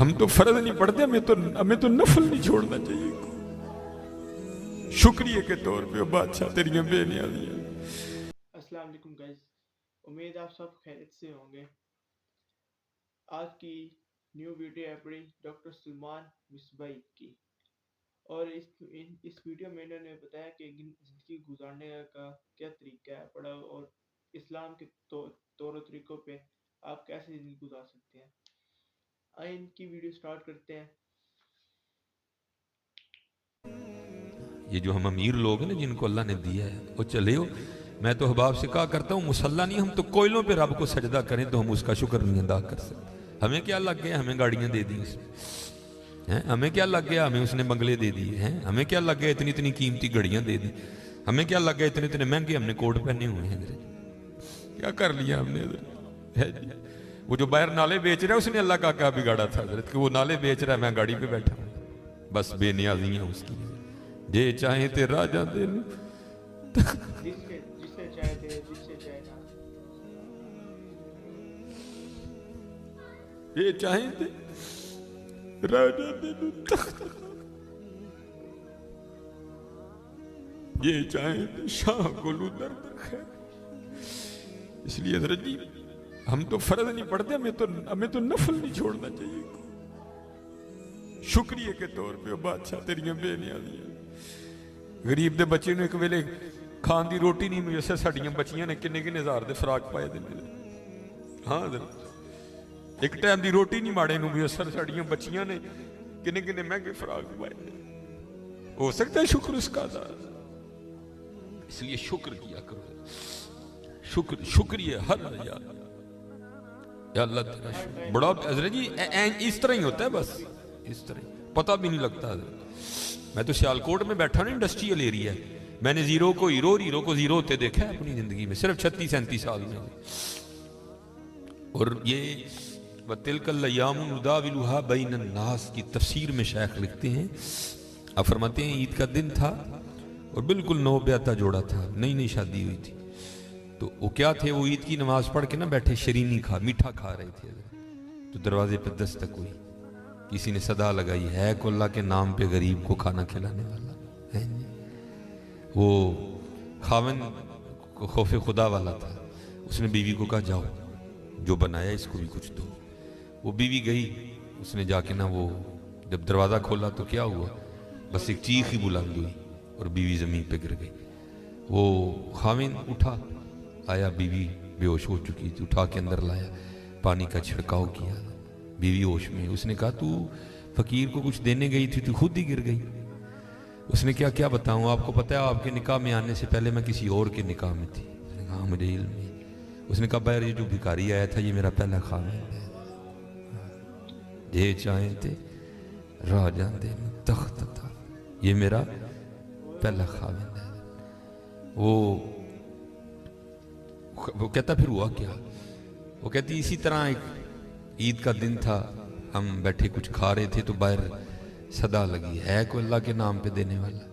ہم تو فرض نہیں پڑھتے، ہمیں تو نفل نہیں چھوڑنا چاہیے. شکریہ کے طور پہ بادشاہ تیریاں بے نیازیاں. السلام علیکم گائز، امید آپ سب خیریت سے ہوں گے. آج کی نیو ویڈیو ہے اپنی ڈاکٹر سلمان مصباحی کی، اور اس ویڈیو میں انہوں نے بتایا کہ زندگی گزارنے کا کیا طریقہ ہے پڑا، اور اسلام کے طور و طریقوں پہ آپ کیسے زندگی گزار سکتے ہیں. آئیں ان کی ویڈیو سٹارٹ کرتے ہیں. یہ جو ہم امیر لوگ ہیں نا جن کو اللہ نے دیا ہے، وہ چلے ہو. میں تو احباب سے کہا کرتا ہوں مسلح نہیں، ہم تو کوئلوں پہ رب کو سجدہ کریں تو ہم اس کا شکر نہیں ادا کر سکتے. ہمیں کیا لگ گیا، ہمیں گاڑیاں دے دی اس نے، ہمیں کیا لگ گیا، ہمیں اس نے بنگلے دے دیے ہیں. ہمیں کیا لگ گیا، اتنی اتنی قیمتی گھڑیاں دے دی. ہمیں کیا لگ گیا، اتنے اتنے مہنگے ہم نے کوٹ پہنے ہوئے ہیں. کیا کر لیا ہم نے حضرت؟ وہ جو باہر نالے بیچ رہا ہے اس نے اللہ کا کیا بگاڑا تھا حضرت کہ وہ نالے بیچ رہا ہے، میں گاڑی پہ بیٹھا ہوں. بس بے نیازیاں اس کی. جے چاہیں تے راجہ دے لو، جسے چاہے دے، جسے چاہے نہ. جے چاہیں تے راجہ دے لو تخت، جے چاہیں تے شاہ کو لو درد خیر. اس لیے حضرت جی ہم تو فرض نہیں پڑھتے، ہمیں تو نفل نہیں چھوڑنا چاہیے. شکریہ کے طور پہ بادشاہ تیریاں بے نیازیاں. غریب دے بچے نے ایک ویلے کھان دی روٹی نہیں میسر، ساڑیاں بچیاں نے کنے کنے ہزار دے فراق پائے دے. ہاں حضرت ایک ٹائم دی روٹی نہیں ماڑے نو میسر، ساڑیاں بچیاں نے کنے کنے مہنگے فراق پائے دے. ہو سکتا ہے شکر اس کا ادا. اس لیے شکر کیا کرو. شکریہ ہر یاد. یا اللہ تیرا شکر. بڑا حضرت جی اس طرح ہی ہوتا ہے، بس اس طرح پتہ بھی نہیں لگتا حضرت. میں تو سیالکوٹ میں بیٹھا نا، انڈسٹریل ایریا ہے. میں نے زیرو کو ہیرو اور ہیرو کو زیرو ہوتے دیکھا ہے اپنی زندگی میں، صرف 36-37 سال میں. اور یہ وَتِلْكَ الْأَيَّامُ نُدَاوِلُهَا بَيْنَ النَّاسِ کی تفسیر میں شیخ لکھتے ہیں، آپ فرماتے ہیں عید کا دن تھا اور بالکل نو بیاتہ جوڑا تھا، نئی نئی شادی ہوئی تھی. تو وہ کیا تھے، وہ عید کی نماز پڑھ کے نا بیٹھے شیرینی میٹھا کھا رہے تھے. تو دروازے پہ دستک ہوئی، کسی نے صدا لگائی، ہے کو اللہ کے نام پہ غریب کو کھانا کھلانے والا ہے. وہ خاوند کو خوف خدا والا تھا، اس نے بیوی کو کہا جاؤ جو بنایا اس کو بھی کچھ دو. وہ بیوی گئی، اس نے جا کے نا وہ جب دروازہ کھولا تو کیا ہوا، بس ایک چیخ ہی بلند ہوئی اور بیوی زمین پہ گر گئی. وہ خاوند اٹھا، آیا، بیوی بے ہوش ہو چکی تھی، اٹھا کے اندر لایا، پانی کا چھڑکاؤ کیا، بیوی ہوش میں. اس نے کہا تو فقیر کو کچھ دینے گئی تھی تو خود ہی گر گئی. اس نے کیا بتاؤں، آپ کو پتہ ہے آپ کے نکاح میں آنے سے پہلے میں کسی اور کے نکاح میں تھی. اس نے کہا مجھے علم ہے. اس نے کہا بہر یہ جو بھکاری آیا تھا یہ میرا پہلا خاوند ہے. جے چاہیں تے راجہ دے تخت تھا، یہ میرا پہلا خاوند ہے. وہ کہتا پھر ہوا کیا، وہ کہتی اسی طرح ایک عید کا دن تھا، ہم بیٹھے کچھ کھا رہے تھے تو باہر صدا لگی، ہے کوئی اللہ کے نام پہ دینے والا.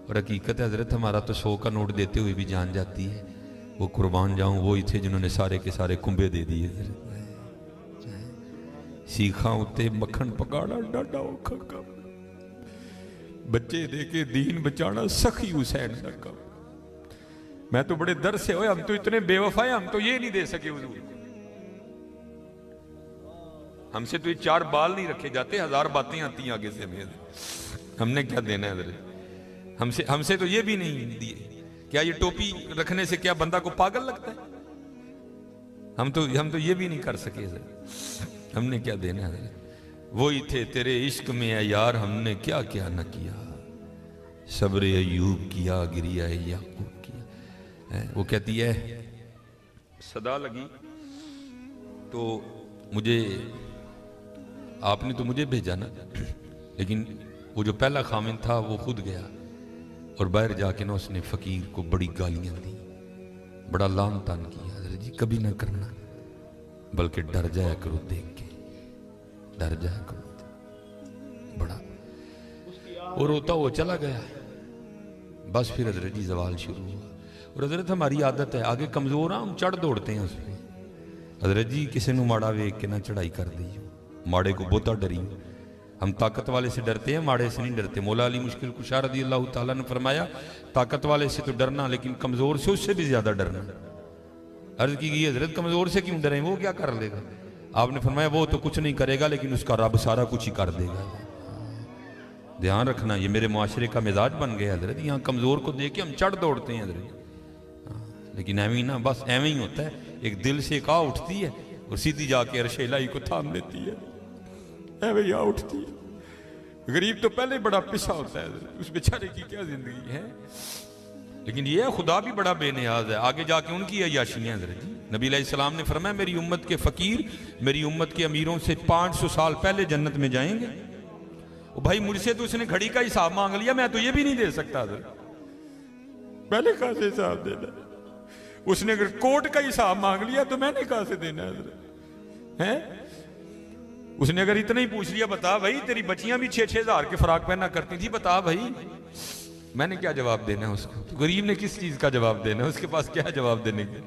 اور حقیقت ہے حضرت ہمارا تو 100 کا نوٹ دیتے ہوئے بھی جان جاتی ہے. وہ قربان جاؤں وہی تھے جنہوں نے سارے کے سارے کنبے دے دیے. سیکھاں ہوتے مکھن پکاڑا ڈاڈا اوکھا کام، بچے دے کے دین بچانا سخی حسین کا کام. میں تو بڑے در سے ہوئے، ہم تو اتنے بے وفا ہیں، ہم تو یہ نہیں دے سکے حضور. ہم سے تو یہ 4 بال نہیں رکھے جاتے، 1000 باتیں آتی ہیں آگے سے ہمیں. ہم نے کیا دینا ہے حضرت؟ ہم سے تو یہ بھی نہیں دیے. کیا یہ ٹوپی رکھنے سے کیا بندہ کو پاگل لگتا ہے؟ ہم تو یہ بھی نہیں کر سکے حضرت. ہم نے کیا دینا ہے حضرت؟ وہی تھے تیرے عشق میں اے یار، ہم نے کیا کیا نہ کیا. صبر ایوب کیا، گریہ یعقوب کیا. وہ کہتی ہے صدا لگی تو مجھے، آپ نے تو مجھے بھیجا نا، لیکن وہ جو پہلا خاوند تھا وہ خود گیا اور باہر جا کے نا اس نے فقیر کو بڑی گالیاں دی، بڑا لعن طعن کیا. حضرت جی کبھی نہ کرنا، بلکہ ڈر جایا کرو دیکھ کے، ڈر جایا کرو بڑا. اور روتا وہ چلا گیا. بس پھر حضرت جی زوال شروع ہوا. اور حضرت ہماری عادت ہے آگے کمزور ہم چڑھ دوڑتے ہیں اس پہ. حضرت جی کسی نو ماڑا ویک کے نہ چڑھائی کر دی، माड़े को बहुता डरी। हम ताकत वाले से डरते हैं, माड़े से नहीं डरते। मौला अली मुश्किल कुशा रज़ी अल्लाह ताला ने फरमाया ताकत वाले से तो डरना, लेकिन कमज़ोर से उससे भी ज़्यादा डरना। अर्ज़ की गई हज़रत कमज़ोर से क्यों डरें, वो क्या कर लेगा? आपने फरमाया वो तो कुछ नहीं करेगा, लेकिन उसका रब सारा कुछ ही कर देगा। ध्यान रखना, ये मेरे मुआशरे का मिजाज बन गया हज़रत। यहाँ कमज़ोर को देख के हम चढ़ दौड़ते हैं हज़रत, लेकिन एवं ही ना, बस एवं ही होता है। एक दिल से एक आ उठती है और सीधी जाके अर्श इलाही को थाम लेती है, एवं ही आ उठती है। गरीब तो पहले बड़ा पिसा होता है, उस बेचारे की क्या जिंदगी है। लेकिन ये खुदा भी बड़ा बेनियाज है, आगे जाके उनकी अय्याशियां हज़रत जी। नबी अलैहिस्सलाम ने फरमाया मेरी उम्मत के फ़कीर मेरी उम्मत के अमीरों से 500 साल पहले जन्नत में जाएंगे। भाई मुझसे तो उसने घड़ी का हिसाब मांग लिया, मैं तो ये भी नहीं दे सकता हज़रत, पहले कहाँ से हिसाब देना? उसने अगर कोट का हिसाब मांग लिया तो मैंने कहाँ से देना है? उसने अगर इतना ही पूछ लिया, बता भाई तेरी बच्चियां भी 6-6 हज़ार के फराक पहना करती थी, बता भाई, मैंने क्या जवाब देना है उसको? तो गरीब ने किस चीज का जवाब देना है, उसके पास क्या जवाब देने के?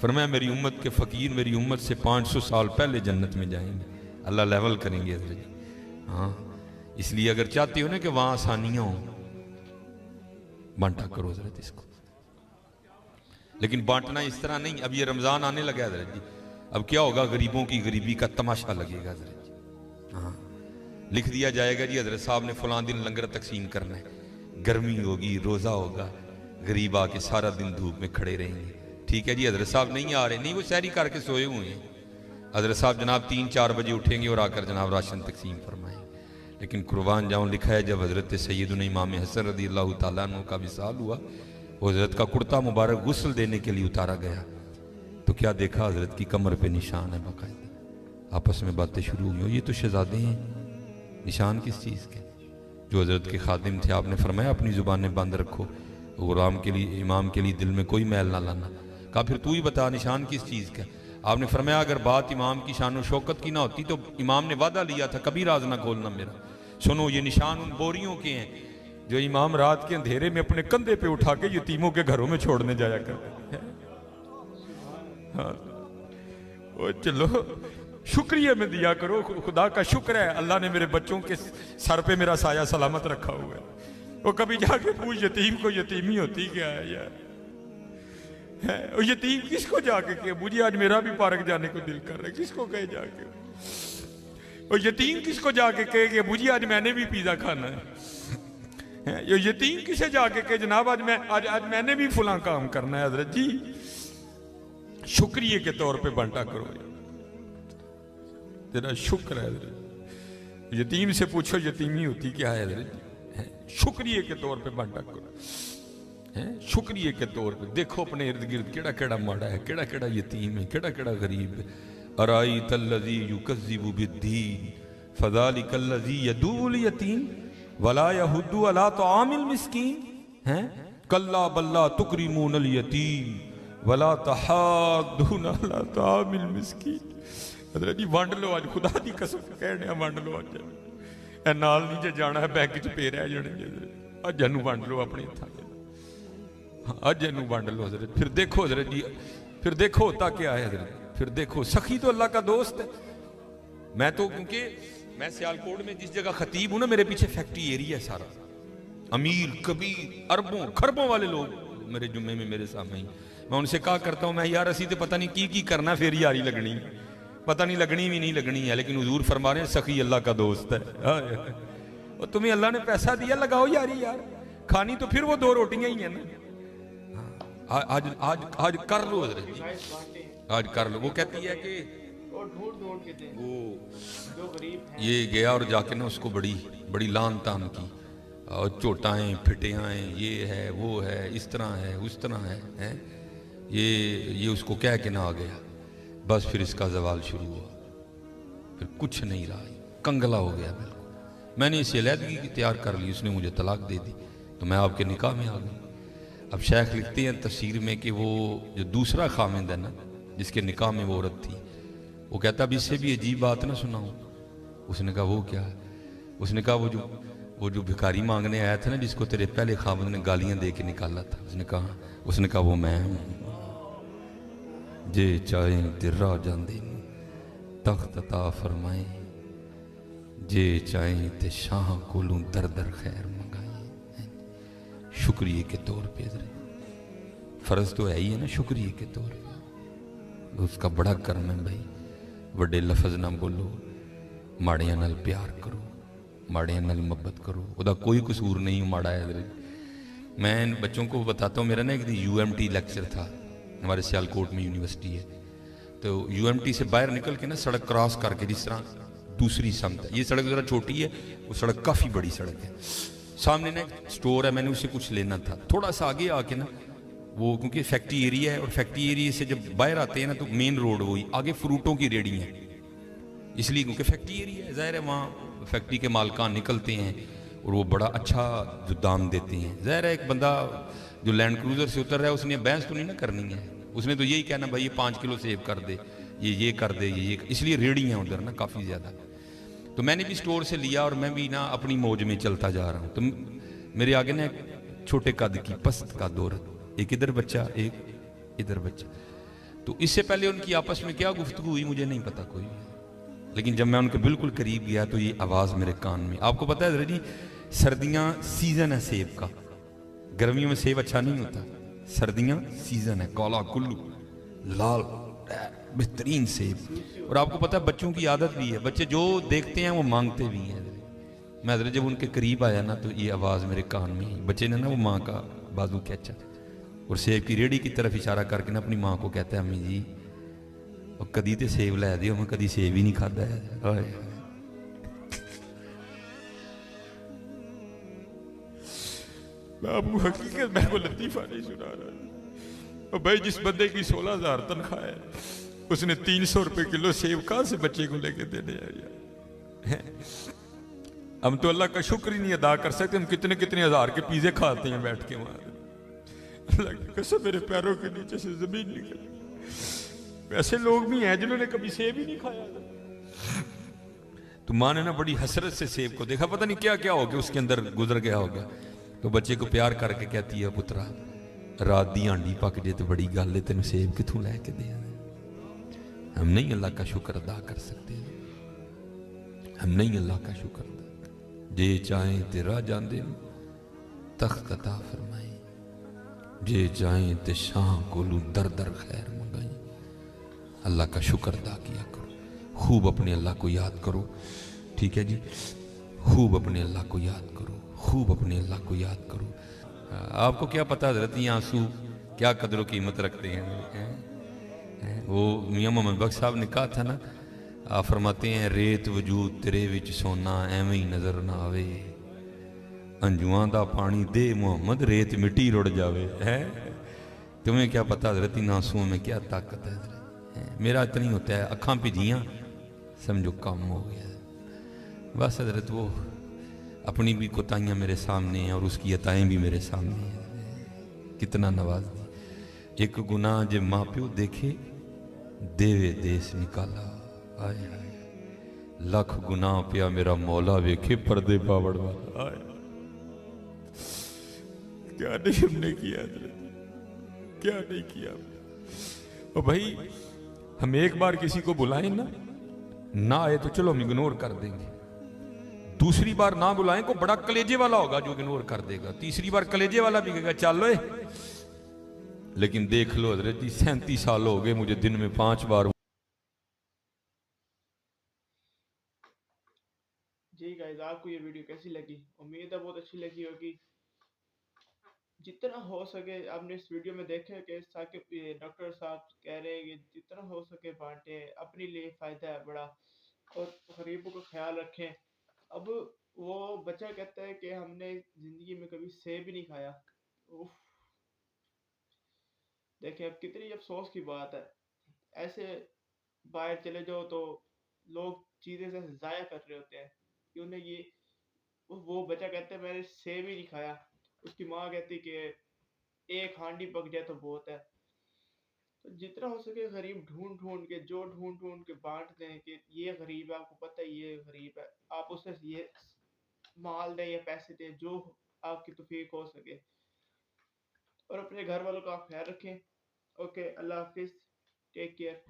फरमाया मेरी उम्मत के फकीर मेरी उम्मत से 500 साल पहले जन्नत में जाएंगे, अल्लाह लेवल करेंगे हज़रत। हाँ, इसलिए अगर चाहते हो ना कि वहां आसानियां हो, बांटा करो हज़रत इसको। लेकिन बांटना इस तरह नहीं, अब ये रमजान आने लगा है हज़रत जी, अब क्या होगा, गरीबों की गरीबी का तमाशा लगेगा हज़रत जी। हाँ, लिख दिया जाएगा जी हज़रत साहब ने फलां दिन लंगर तकसीम करना है, गर्मी होगी, रोज़ा होगा, गरीब आके सारा दिन धूप में खड़े रहेंगे। ठीक है जी, हज़रत साहब नहीं आ रहे, नहीं वो सहरी करके सोए हुए हैं। हज़रत साहब जनाब 3-4 बजे उठेंगे और आकर जनाब राशन तकसीम फरमाएंगे। लेकिन कुर्बान जाऊँ, लिखा है जब हज़रत सैयदुना इमाम हसन रज़ी अल्लाह ताला अन्हु का विसाल हुआ, वो हज़रत का कुर्ता मुबारक गुस्ल देने के लिए उतारा गया, तो क्या देखा हज़रत की कमर पे निशान है बाकायदा। आपस में बातें शुरू हुई, ये तो शहजादे हैं, निशान किस चीज़ के? जो हज़रत के खादिम थे, आपने फरमाया अपनी ज़ुबानें बंद रखो, गुलाम के लिए इमाम के लिए दिल में कोई मैल ना लाना। कहा फिर तू ही बता निशान किस चीज़ का? आपने फरमाया अगर बात इमाम की शान और शौकत की ना होती तो इमाम ने वादा लिया था कभी राज ना खोलना मेरा। सुनो, ये निशान उन बोरियों के हैं जो इमाम रात के अंधेरे में अपने कंधे पे उठा के यतीमों के घरों में छोड़ने जाया करते हैं। हाँ, वो चलो शुक्रिया में दिया करो, खुदा का शुक्र है अल्लाह ने मेरे बच्चों के सर पे मेरा साया सलामत रखा हुआ है। वो कभी जाके पूछ यतीम को यतीमी होती क्या है यार? वो यतीम किसको जाके कहे मुझे आज मेरा भी पार्क जाने को दिल कर रहा है, किसको कहे जाके? वो यतीम किसको जाके कहे कि मुझे आज मैंने भी पिज़्ज़ा खाना है? ये यतीम किसे जाके कहे जनाब आज मैंने भी फुला काम करना है? हज़रत जी शुक्रिया के तौर पे बांटा करो, तेरा शुक्र है। यतीम से पूछो यतीमी होती क्या है हज़रत जी, शुक्रिया के तौर पे बांटा करो, शुक्रिया के तौर पे। देखो अपने इर्द गिर्द केड़ा केड़ा माड़ा है, केड़ा केड़ा यतीम है, केड़ा केड़ा गरीब है। अराई तल्लज़ी युकज़्ज़िबु बिद्दीन फ़ज़ालिकल्लज़ी यदूल यतीम वला यहुद्दु अला तआमिल मिस्कीन, हैं कल्ला बल्ला तुकरिमूनल यतीम वला तहाद्दूना अला तआमिल मिस्कीन। हज़रत जी वंड लो आज, खुदा दी कसम कहने वंड लो आज, ए नाल नहीं जे जाना है बैंक च पे रह जाने, अज इनू वंड लो अपने हत्थां दे, अज इनू वंड लो हज़रत। फिर देखो हज़रत जी, फिर देखो होता क्या है हज़रत, फिर देखो सखी तो अल्लाह का दोस्त है। मैं तो क्योंकि मैं सियालकोट में जिस जगह खतीब हूं ना, मेरे पीछे फैक्ट्री एरिया है सारा, अमीर कबीर अरबों खरबों वाले लोग मेरे जुम्मे में मेरे सामने ही। मैं उनसे कहा करता हूं मैं यार असी तो पता नहीं की करना, फिर यारी लगनी, पता नहीं लगनी भी नहीं लगनी है, लेकिन हुजूर फरमा रहे हैं सखी अल्लाह का दोस्त है। और तुम्हें अल्लाह ने पैसा दिया, लगाओ यारी यार, खानी तो फिर वो 2 रोटियां ही है ना। आज आज आज कर लो हज़रत जी, आज कर लो। वो कहती है कि वो ये गया और जाके ना उसको बड़ी बड़ी लान तान की, और चोटाएं फिटियाएँ, ये है वो है, इस तरह है उस तरह है, ये उसको कह के ना आ गया। बस फिर इसका जवाल शुरू हुआ, फिर कुछ नहीं रहा, कंगला हो गया बिल्कुल। मैंने इसे अलहदगी की तैयार कर ली, उसने मुझे तलाक दे दी, तो मैं आपके निकाह में आ गई। अब शेख लिखते हैं तफसीर में कि वो जो दूसरा खामिंद है ना, जिसके निकाह में वो औरत थी, वो कहता अब इससे भी अजीब बात ना सुनाऊं। उसने कहा वो क्या है? उसने कहा वो जो भिखारी मांगने आया था ना, जिसको तेरे पहले खामिंद ने गालियां दे के निकाला था, उसने कहा वो मैं हूं। जे चाहे तिर्रा जांदे तख्त अता फरमाए जे चाहें ते शाह कोलों दर दर खैर मंगाए। शुक्रिया के तौर पे फर्ज तो है ही है ना, शुक्रिया के तौर पे उसका बड़ा कर्म है भाई। वड्डे लफज ना बोलो, माड़ियां नाल प्यार करो, माड़ियां नाल मोहब्बत करो, उदा कोई कसूर नहीं माड़ा है। मैं बच्चों को बताता हूँ, मेरा ना एक दिन यूएमटी लेक्चर था, हमारे सियालकोट में यूनिवर्सिटी है, तो यूएमटी से बाहर निकल के ना सड़क क्रॉस करके, जिस तरह दूसरी समत है, ये सड़क ज़रा छोटी है, वो सड़क काफ़ी बड़ी सड़क है, सामने ना एक स्टोर है, मैंने उससे कुछ लेना था। थोड़ा सा आगे आके ना वो, क्योंकि फैक्ट्री एरिया है और फैक्ट्री एरिया से जब बाहर आते हैं ना तो मेन रोड वही, आगे फ्रूटों की रेडी है, इसलिए क्योंकि फैक्ट्री एरिया है, ज़ाहिर है वहाँ फैक्ट्री के मालकान निकलते हैं और वो बड़ा अच्छा जो दाम देते हैं। ज़ाहिर है एक बंदा जो लैंड क्रूज़र से उतर रहा है उसने बहस तो नहीं ना करनी है, उसने तो यही कहना भाई ये 5 किलो सेव कर दे, ये कर दे, ये इसलिए रेडी हैं उधर ना काफ़ी ज़्यादा। तो मैंने भी स्टोर से लिया और मैं भी ना अपनी मौज में चलता जा रहा हूँ। तो मेरे आगे ना एक छोटे कद की पस्त का औरत, एक इधर बच्चा एक इधर बच्चा। तो इससे पहले उनकी आपस में क्या गुफ्तगू हुई मुझे नहीं पता कोई, लेकिन जब मैं उनके बिल्कुल करीब गया तो ये आवाज़ मेरे कान में। आपको पता है जी, सर्दियाँ सीज़न है सेब का, गर्मियों में सेब अच्छा नहीं होता, सर्दियाँ सीज़न है, काला कुल्लू लाल बेहतरीन सेब। और आपको पता है बच्चों की आदत भी है, बच्चे जो देखते हैं वो मांगते भी हैं। मैं हजरत जब उनके करीब आया ना तो ये आवाज़ मेरे कान में आई, बच्चे ने ना वो माँ का बाजू खींचा और सेब की रेडी की तरफ इशारा करके ना अपनी माँ को कहता है अम्मी जी और कदी तो सेब लै दियो, मैं कदी सेब ही नहीं खाता है। मैं आपको हकीकत मैं को लतीफ़ा नहीं सुना रहा। और भाई जिस बंदे की 16,000 तनख्वाह है उसने 300 रुपए किलो सेब कहाँ से बच्चे को लेके देने हैं यार। हम तो अल्लाह का शुक्र ही नहीं अदा कर सकते, हम कितने कितने हजार के पिज़्ज़े खाते हैं बैठ के वहां। अल्लाह की कसम मेरे पैरों के नीचे से जमीन निकल। ऐसे लोग भी हैं जिन्होंने कभी सेब ही नहीं खाया। तो माँ ने ना बड़ी हसरत से सेब को देखा, पता नहीं क्या क्या हो गया उसके अंदर गुजर गया होगा। तो बच्चे को प्यार करके कहती है पुत्रा रात दी आंडी पक जे तो बड़ी गल है, तेन सेब कितों लैके दे। हम नहीं अल्लाह का शुक्र अदा कर सकते, हम नहीं अल्लाह का शुक्र अदा। जे चाहें ते राह जांदे तख्त अता फरमाए, जे चाहें ते शाह कोलू दर दर खैर मंगाई। अल्लाह का शुक्र अदा किया करो, खूब अपने अल्लाह को याद करो, ठीक है जी, खूब अपने अल्लाह को याद करो, खूब अपने अल्लाह को याद करो। आपको क्या पता हज़रत ये आंसू क्या कदर कीमत रखते हैं। वो मियाँ मोहम्मद बख्श साहब ने कहा था ना, आप फरमाते हैं रेत वजूद तेरे विच सोना एवं ही नज़र ना आवे, अंजुआं दा पानी दे मोहम्मद रेत मिट्टी रुड़ जावे है। तुम्हें क्या पता हज़रत इन आंसुओं में क्या ताकत है। मेरा इतना ही होता है, अखां भिजियाँ समझो काम हो गया। बस हज़रत वो अपनी भी कोताहियाँ मेरे सामने हैं और उसकी अताएँ भी मेरे सामने हैं, कितना नवाज दी। एक गुनाह जे माँ प्यो देखे देवे देश निकाला, आए आए लख गुनाह पिया मेरा मौला वेखे पर्दे पावड़ वाला। आए क्या नहीं हमने किया, क्या नहीं किया। और भाई हम एक बार किसी को बुलाएं ना आए तो चलो हम इग्नोर कर देंगे, दूसरी बार ना बुलाएं को बड़ा कलेजे वाला होगा जो इग्नोर कर देगा, तीसरी बार कलेजे वाला भी कहेगा चलो। लेकिन देख लो हजरत जी 37 साल हो गए मुझे दिन में 5 बार। जी गाइस, आपको ये वीडियो कैसी लगी? उम्मीद है बहुत अच्छी लगी होगी। जितना हो सके आपने इस वीडियो में देखे कि साकिब डॉक्टर साहब कह रहे हैं कि जितना हो सके बांटे, अपने लिए फायदा है बड़ा और गरीबों का ख्याल रखें। अब वो बच्चा कहता है कि हमने जिंदगी में कभी सेब भी नहीं खाया। उफ, देखें अब कितनी अफसोस की बात है। ऐसे बाहर चले जाओ तो लोग चीजें से जाया कर रहे होते हैं कि उन्हें ये, वो बच्चा कहता है मैंने सेब ही नहीं खाया, उसकी माँ कहती कि एक हांडी पक जाए तो बहुत है। तो जितना हो सके गरीब ढूंढ ढूंढ के, जो ढूंढ ढूंढ के बांट दें कि ये गरीब है, आपको पता है ये गरीब है, आप उसे ये माल दें या पैसे दें जो आपकी तौफीक हो सके, और अपने घर वालों का आप ख्याल रखें। ओके, अल्लाह हाफिज, टेक केयर।